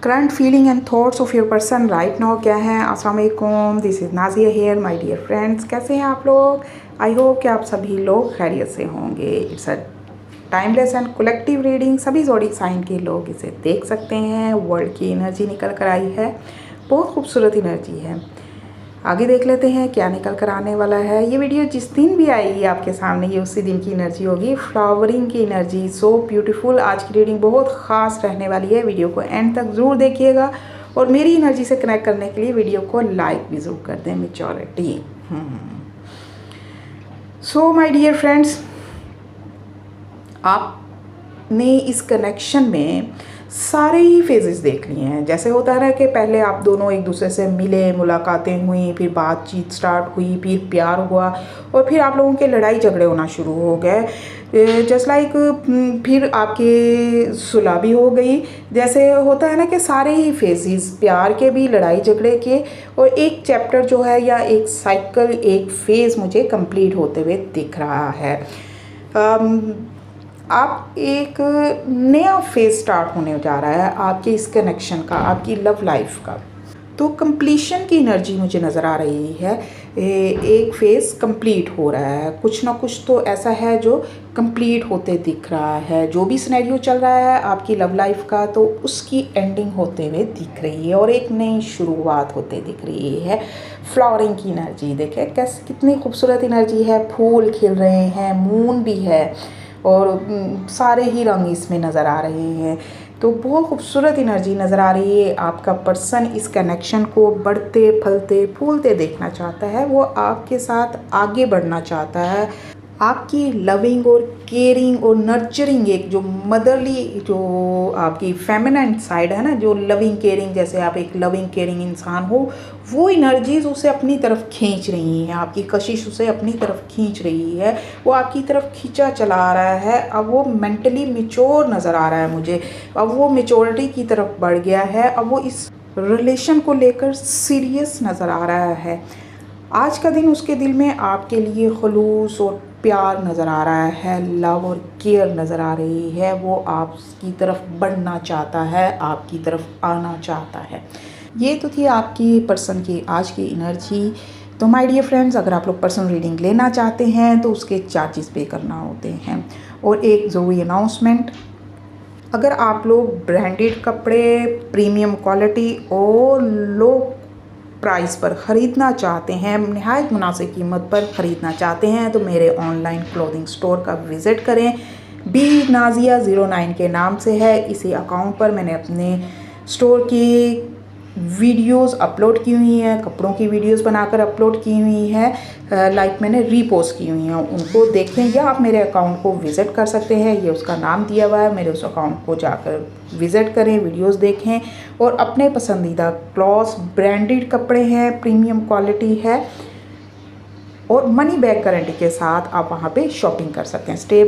Current feeling and thoughts of your person right now क्या है। अस्सलाम वालेकुम, this is Nazia here my dear friends. कैसे हैं आप लोग? आई होप कि आप सभी लोग खैरियत से होंगे। It's a timeless and collective reading. सभी ज़ोडिक साइन के लोग इसे देख सकते हैं। वर्ल्ड की एनर्जी निकल कर आई है, बहुत खूबसूरत एनर्जी है। आगे देख लेते हैं क्या निकल कर आने वाला है। ये वीडियो जिस दिन भी आएगी आपके सामने, ये उसी दिन की एनर्जी होगी। फ्लावरिंग की एनर्जी, सो ब्यूटीफुल। आज की रीडिंग बहुत ख़ास रहने वाली है। वीडियो को एंड तक ज़रूर देखिएगा और मेरी एनर्जी से कनेक्ट करने के लिए वीडियो को लाइक भी ज़रूर कर दें। Maturity. So my dear friends, आपने इस कनेक्शन में सारे ही फेजेस देख लिए हैं। जैसे होता है ना कि पहले आप दोनों एक दूसरे से मिले, मुलाकातें हुई, फिर बातचीत स्टार्ट हुई, फिर प्यार हुआ और फिर आप लोगों के लड़ाई झगड़े होना शुरू हो गए। जस्ट लाइक फिर आपकी सुलह भी हो गई। जैसे होता है ना कि सारे ही फेजेस, प्यार के भी, लड़ाई झगड़े के, और एक चैप्टर जो है या एक साइकिल, एक फेज़ मुझे कंप्लीट होते हुए दिख रहा है। आप एक नया फेज स्टार्ट होने जा रहा है आपके इस कनेक्शन का, आपकी लव लाइफ का। तो कंप्लीशन की एनर्जी मुझे नज़र आ रही है। एक फेज़ कंप्लीट हो रहा है, कुछ ना कुछ तो ऐसा है जो कंप्लीट होते दिख रहा है। जो भी सिनेरियो चल रहा है आपकी लव लाइफ का, तो उसकी एंडिंग होते हुए दिख रही है और एक नई शुरुआत होते दिख रही है। फ्लावरिंग की एनर्जी देखें कैसे, कितनी खूबसूरत एनर्जी है। फूल खिल रहे हैं, मून भी है और सारे ही रंग इसमें नज़र आ रहे हैं। तो बहुत खूबसूरत एनर्जी नज़र आ रही है। आपका पर्सन इस कनेक्शन को बढ़ते, फलते, फूलते देखना चाहता है। वो आपके साथ आगे बढ़ना चाहता है। आपकी लविंग और केयरिंग और नर्चरिंग, एक जो मदरली, जो आपकी फेमिनाइन साइड है ना, जो लविंग केयरिंग, जैसे आप एक लविंग केयरिंग इंसान हो, वो एनर्जीज उसे अपनी तरफ खींच रही हैं। आपकी कशिश उसे अपनी तरफ खींच रही है। वो आपकी तरफ खींचा चला आ रहा है। अब वो मेंटली मेच्योर नज़र आ रहा है मुझे। अब वो मेच्योरिटी की तरफ बढ़ गया है। अब वो इस रिलेशन को लेकर सीरियस नज़र आ रहा है। आज का दिन उसके दिल में आपके लिए खुलूस और प्यार नज़र आ रहा है, लव और केयर नज़र आ रही है। वो आपकी तरफ बढ़ना चाहता है, आपकी तरफ आना चाहता है। ये तो थी आपकी पर्सन की आज की एनर्जी। तो माय डियर फ्रेंड्स, अगर आप लोग पर्सनल रीडिंग लेना चाहते हैं तो उसके चार्जेस पे करना होते हैं। और एक ज़रूरी अनाउंसमेंट, अगर आप लोग ब्रांडेड कपड़े, प्रीमियम क्वालिटी और लो प्राइस पर ख़रीदना चाहते हैं, नहायत मुनासिब कीमत पर ख़रीदना चाहते हैं, तो मेरे ऑनलाइन क्लोथिंग स्टोर का विज़िट करें। बी नाजिया 09 के नाम से है। इसी अकाउंट पर मैंने अपने स्टोर की वीडियोस अपलोड की हुई हैं, कपड़ों की वीडियोस बनाकर अपलोड की हुई हैं, लाइक मैंने रीपोस्ट की हुई हैं। उनको देखें या आप मेरे अकाउंट को विज़िट कर सकते हैं। ये उसका नाम दिया हुआ है, मेरे उस अकाउंट को जाकर विज़िट करें, वीडियोस देखें और अपने पसंदीदा क्लॉथ्स, ब्रांडेड कपड़े हैं, प्रीमियम क्वालिटी है और मनी बैक गारंटी के साथ आप वहाँ पे शॉपिंग कर सकते हैं। स्टे